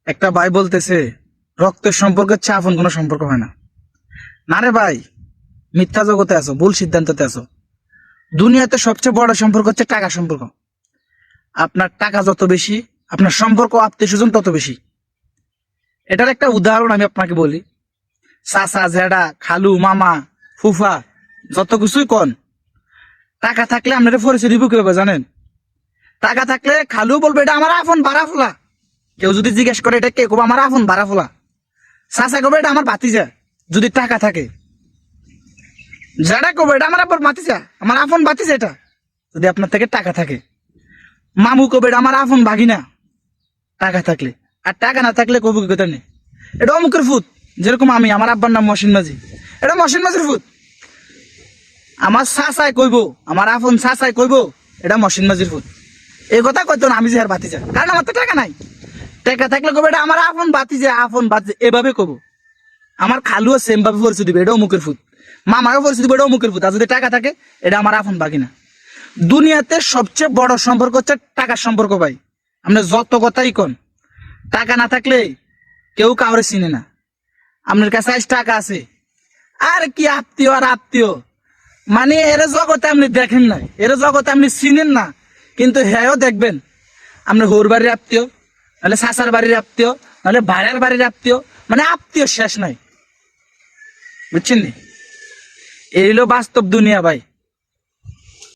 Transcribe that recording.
একটা ভাই বলতেছে রক্তের সম্পর্ক হচ্ছে আপন কোনো সম্পর্ক হয় না। না রে ভাই, মিথ্যা জগতে আছো, ভুল সিদ্ধান্ততে আছো। দুনিয়াতে সবচেয়ে বড় সম্পর্ক হচ্ছে টাকা সম্পর্ক। আপনার টাকা যত বেশি, আপনার সম্পর্ক আত্মীয় স্বজন তত বেশি। এটার একটা উদাহরণ আমি আপনাকে বলি। চাচা, জেডা, খালু, মামা, ফুফা, যত কিছুই কন, টাকা থাকলে আপনারা পরিচয় দিব কিভাবে জানেন? টাকা থাকলে খালু বলবে এটা আমার আপন বাড়া ফোলা। কেউ যদি জিজ্ঞেস করে এটা কে, কব আমার আপন বাড়া ফোলা। চাচা কবে এটা আমার ভাতিজা, যদি টাকা থাকে। যারা কবে এটা আমার আপন ভাতিজা, আমার আপন ভাতিজা এটা, যদি আপনার থেকে টাকা থাকে। মামু কবে এটা আমার আপন ভাগিনা, টাকা থাকলে। আর টাকা না থাকলে কবু কি কথা নেই, এটা অমুকের ফুত। যেরকম আমি, আমার আব্বার নাম মহসিন মাঝি, এটা মহসিন মাঝির ফুত। আমার চাচাই কইব, আমার আপন চাচাই কইব এটা মহসিন মাঝির ফুত। এই কথা কইতো না আমি যে আর ভাতিজা, কারণ আমার তো টাকা নাই। টাকা থাকলে কবে এটা আমার আপন ভাতিজা, আপন ভাতিজা এভাবে কব। আমার খালুও সেম ভাবে পরিচয় দিবে এটা অমুকের ফুত, মামারও পরিচয় দিবে এটা অমুকের ফুত। আর যদি টাকা থাকে এটা আমার আপন ভাগিনা। দুনিয়াতে সবচেয়ে বড় সম্পর্ক হচ্ছে টাকার সম্পর্ক ভাই। আপনি যত কথাই কন, টাকা না থাকলে কেউ কাউরে চিনে না। আপনার কাছে আজ টাকা আছে, আর কি আত্মীয় আর আত্মীয়, মানে এর জগতে আপনি দেখেন না, এর জগতে আপনি চিনেন না, কিন্তু হ্যাঁ দেখবেন। আপনার হোর বাড়ির আত্মীয়, নাহলে শাসার বাড়ির আত্মীয়, নাহলে ভাইয়ের বাড়ির আত্মীয়, মানে আত্মীয় শেষ নাই। বুঝছেন নি? এই হলো বাস্তব দুনিয়া ভাই।